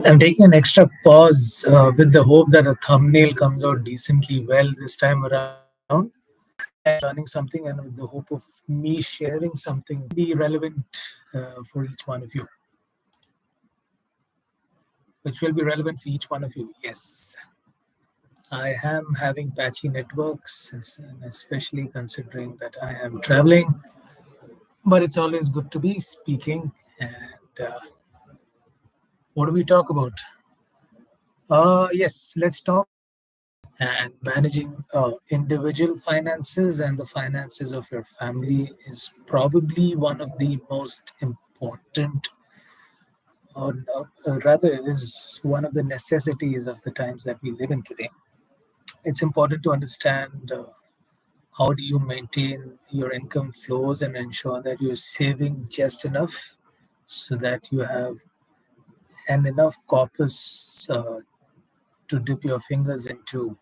I'm taking an extra pause with the hope that a thumbnail comes out decently well this time around. Learning something and with the hope of me sharing something be relevant for each one of you, which will be relevant for each one of you. Yes, I am having patchy networks, and especially considering that I am traveling, but it's always good to be speaking. And what do we talk about? Yes, let's talk and managing individual finances and the finances of your family is probably one of the most important, or rather is one of the necessities of the times that we live in today. It's important to understand how do you maintain your income flows and ensure that you're saving just enough so that you have an enough corpus to dip your fingers into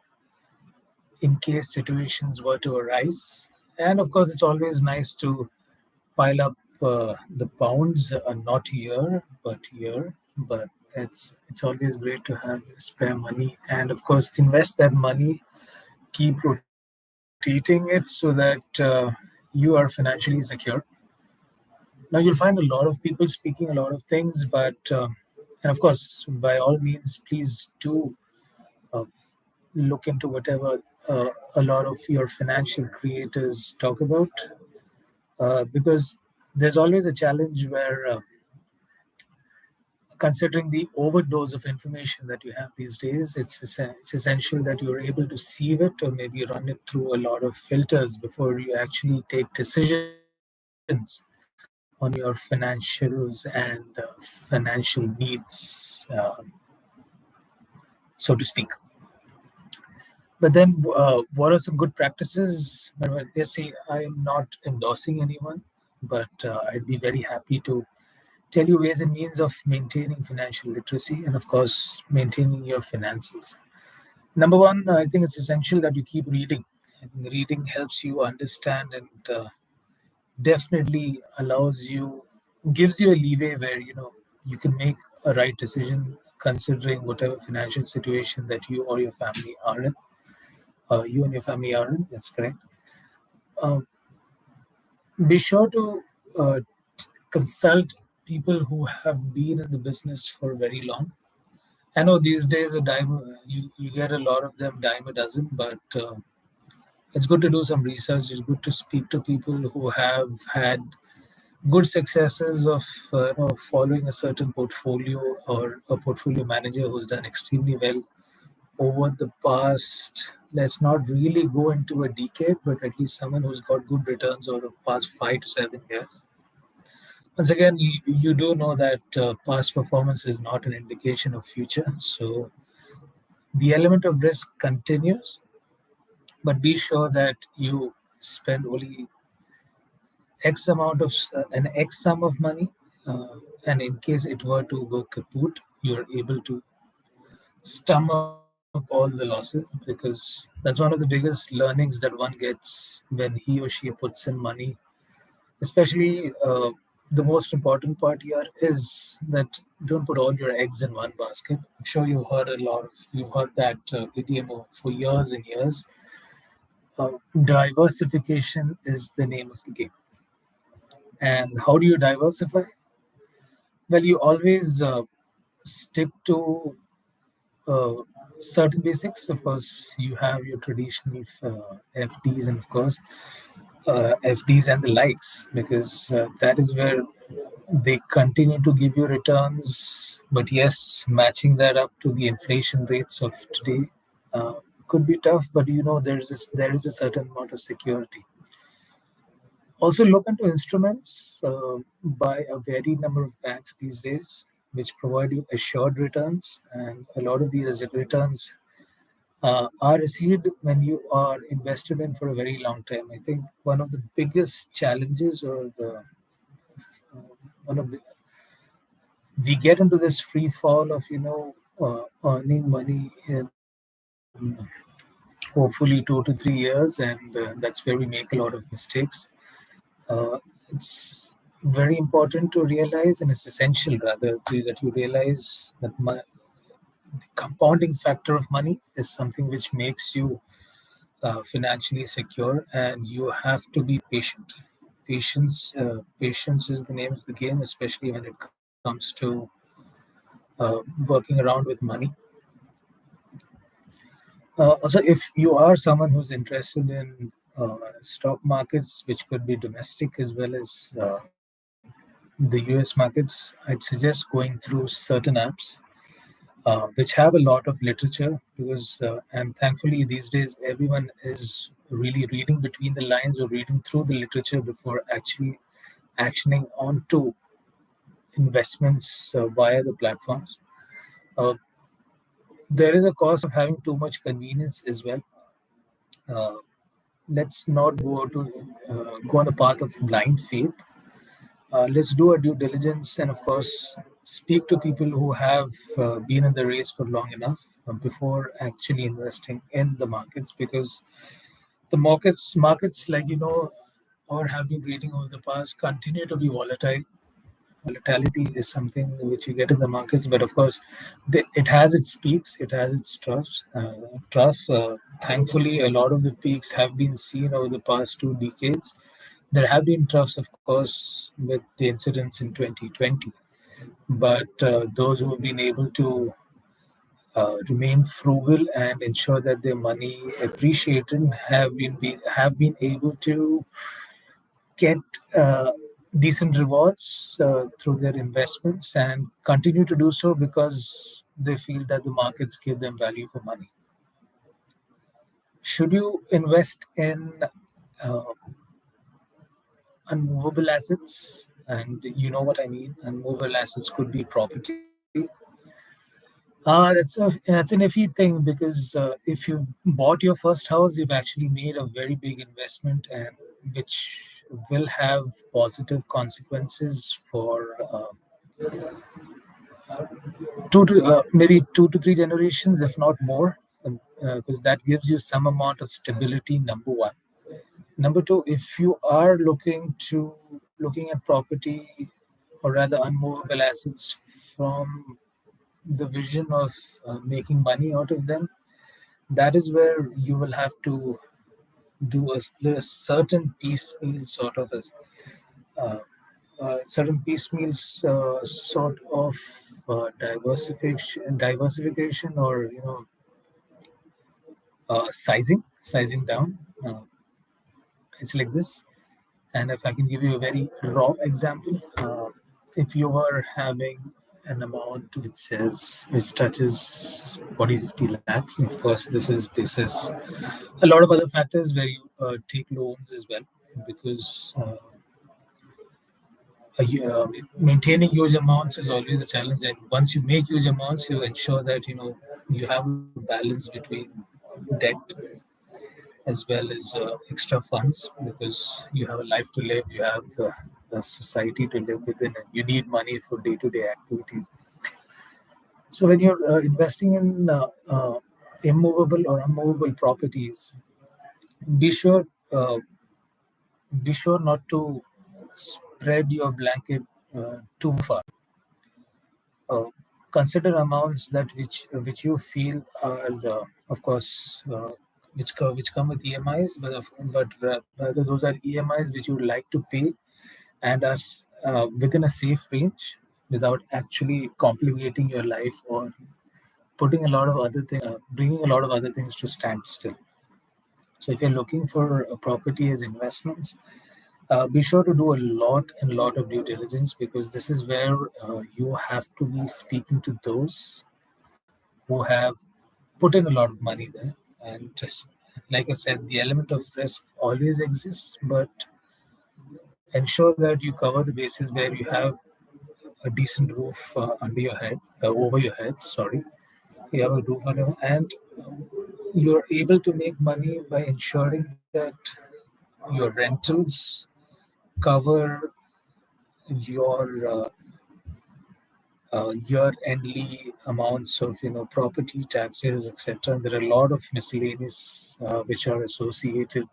in case situations were to arise. And of course, it's always nice to pile up the pounds, not year, but year. But it's always great to have spare money, and of course, invest that money, keep rotating it so that you are financially secure. Now, you'll find a lot of people speaking a lot of things, and of course, by all means, please do uh, look into whatever a lot of your financial creators talk about, because there's always a challenge where, considering the overdose of information that you have these days, it's essential that you're able to sieve it or maybe run it through a lot of filters before you actually take decisions on your financials and financial needs, so to speak. But then, what are some good practices? Well, let's say I am not endorsing anyone, but I'd be very happy to tell you ways and means of maintaining financial literacy and, of course, maintaining your finances. Number one, I think it's essential that you keep reading. I think reading helps you understand and definitely allows you, gives you a leeway where you can make a right decision considering whatever financial situation that you or your family are in. You and your family are in. That's correct. Um, be sure to consult people who have been in the business for very long. I know these days a dime you get a lot of them dime a dozen, but it's good to do some research. It's good to speak to people who have had good successes of following a certain portfolio or a portfolio manager who's done extremely well over the past. Let's not really go into a decade, but at least someone who's got good returns over the past 5 to 7 years. Once again, you do know that past performance is not an indication of future. So the element of risk continues, but be sure that you spend only X amount of an X sum of money, and in case it were to go kaput, you're able to stomach all the losses, because that's one of the biggest learnings that one gets when he or she puts in money. Especially the most important part here is that don't put all your eggs in one basket. I'm sure you've heard that idiom for years and years. Diversification is the name of the game. And how do you diversify? Well, you always stick to uh, certain basics. Of course, you have your traditional FDs and, of course, FDs and the likes, because that is where they continue to give you returns. But yes, matching that up to the inflation rates of today could be tough. But there is a certain amount of security. Also, look into instruments by a varied number of banks these days, which provide you assured returns, and a lot of these returns are received when you are invested in for a very long time. I think one of the biggest challenges, or one of the, we get into this free fall of earning money in hopefully 2 to 3 years, and that's where we make a lot of mistakes. It's very important to realize, and it's essential rather that you realize that the compounding factor of money is something which makes you financially secure, and you have to be patient. Patience is the name of the game, especially when it comes to working around with money. Also, if you are someone who's interested in stock markets, which could be domestic as well as the US markets, I'd suggest going through certain apps which have a lot of literature, because and thankfully these days everyone is really reading between the lines or reading through the literature before actually actioning onto investments via the platforms. Uh, there is a cost of having too much convenience as well. Uh, let's not go on the path of blind faith. Let's do our due diligence and, of course, speak to people who have been in the race for long enough before actually investing in the markets, because the markets, like or have been reading over the past, continue to be volatile. Volatility is something which you get in the markets, but of course, it has its peaks, it has its troughs. Thankfully, a lot of the peaks have been seen over the past 2 decades. There have been troughs, of course, with the incidents in 2020, but those who have been able to remain frugal and ensure that their money appreciated have been able to get decent rewards through their investments, and continue to do so because they feel that the markets give them value for money. Should you invest in uh, unmovable assets? And you know what I mean. Unmovable assets could be property. That's an iffy thing, because if you bought your first house, you've actually made a very big investment, and which will have positive consequences for maybe 2 to 3 generations, if not more, because that gives you some amount of stability. Number one. Number two, if you are looking at property, or rather unmovable assets, from the vision of making money out of them, that is where you will have to do a certain piecemeal sort of uh, certain piecemeal sort of diversification, or sizing down. It's like this. And if I can give you a very raw example, if you were having an amount which touches 40, 50 lakhs, and of course, this is basis a lot of other factors where you take loans as well, because maintaining huge amounts is always a challenge. And once you make huge amounts, you ensure that you have a balance between debt as well as extra funds, because you have a life to live, you have a society to live within, and you need money for day-to-day activities. So when you're investing in immovable or unmovable properties, be sure uh, be sure not to spread your blanket too far. uh, Consider amounts that which you feel are, of course, which come with EMIs, but rather those are EMIs which you would like to pay, and are within a safe range, without actually complicating your life, or putting a lot of other things, bringing a lot of other things to stand still. So if you're looking for a property as investments, be sure to do a lot of due diligence, because this is where you have to be speaking to those who have put in a lot of money there. And just like I said, the element of risk always exists, but ensure that you cover the bases where you have a decent roof under your head, over your head. Sorry, you have a roof under, and you're able to make money by ensuring that your rentals cover your year-endly amounts of property taxes, etc. There are a lot of miscellaneous which are associated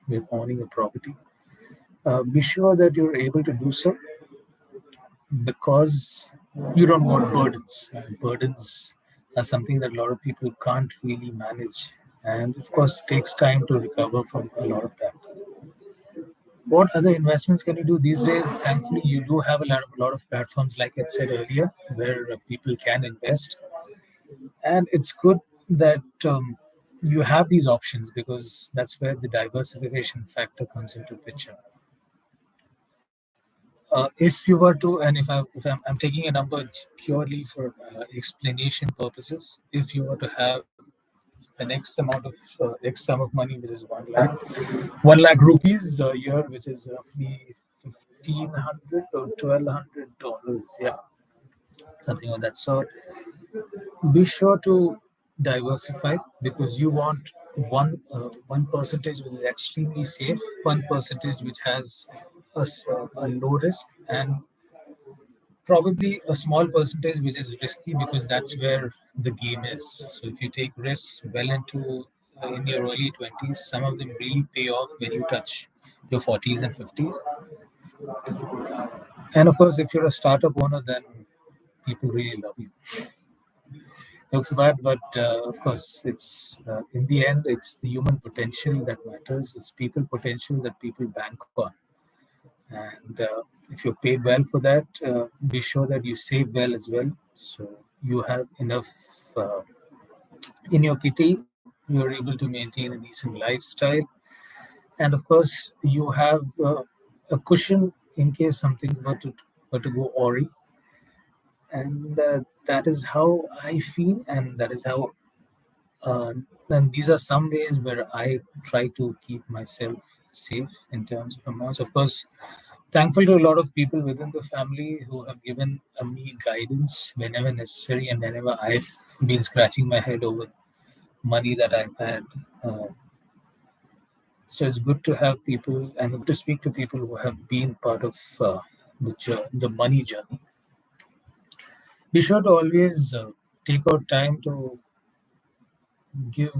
with owning a property. Be sure that you're able to do so. because you don't want burdens. And burdens are something that a lot of people can't really manage. And of course, it takes time to recover from a lot of that. What other investments can you do these days? Thankfully, you do have a lot of platforms, like I said earlier, where people can invest, and it's good that you have these options because that's where the diversification factor comes into picture. If you were to, and if I'm taking a number purely for explanation purposes, if you were to have an X sum of money, which is 1 lakh rupees a year, which is roughly 1,500 or $1,200, yeah, something of that sort. Be sure to diversify because you want one percentage which is extremely safe, one percentage which has a low risk, and probably a small percentage which is risky because that's where the game is. So if you take risks well into in your early 20s, some of them really pay off when you touch your 40s and 50s. And of course, if you're a startup owner, then people really love you. Looks bad, but of course, it's in the end, it's the human potential that matters. It's people potential that people bank on, and if you're paid well for that, be sure that you save well as well, so you have enough in your kitty. You're able to maintain a decent lifestyle, and of course, you have a cushion in case something were to go awry, and that is how I feel, and that is how. And these are some ways where I try to keep myself safe in terms of amounts. Of course, thankful to a lot of people within the family who have given me guidance whenever necessary and whenever I've been scratching my head over money that I've had. Uh, so it's good to have people and good to speak to people who have been part of the money journey. Be sure to always take out time to give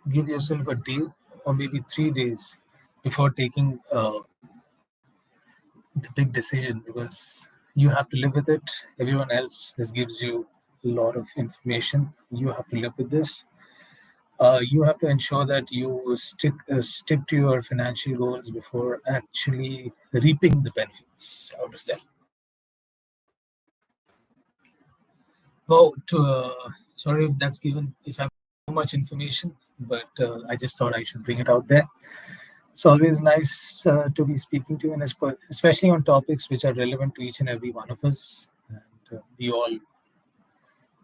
give yourself a day or maybe 3 days before taking the big decision because you have to live with it. Everyone else this gives you a lot of information. You have to live with this. You have to ensure that you stick to your financial goals before actually reaping the benefits out of them. Well, sorry if that's given if I'm too much information, but I just thought I should bring it out there. It's always nice to be speaking to you, and especially on topics which are relevant to each and every one of us. And we all,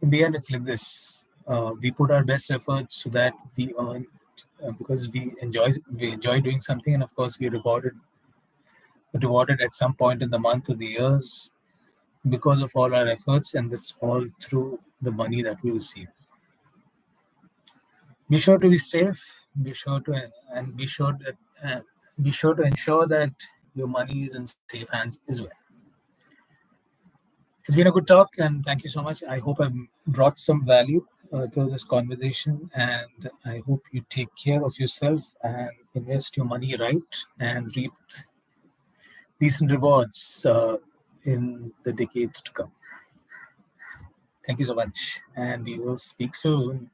in the end, it's like this: we put our best efforts so that we earn, because we enjoy doing something, and of course, we're rewarded at some point in the month or the years because of all our efforts, and that's all through the money that we receive. Be sure to be safe. Be sure to ensure that your money is in safe hands as well. It's been a good talk, and thank you so much. I hope I've brought some value to this conversation, and I hope you take care of yourself and invest your money right and reap decent rewards in the decades to come. Thank you so much, and we will speak soon.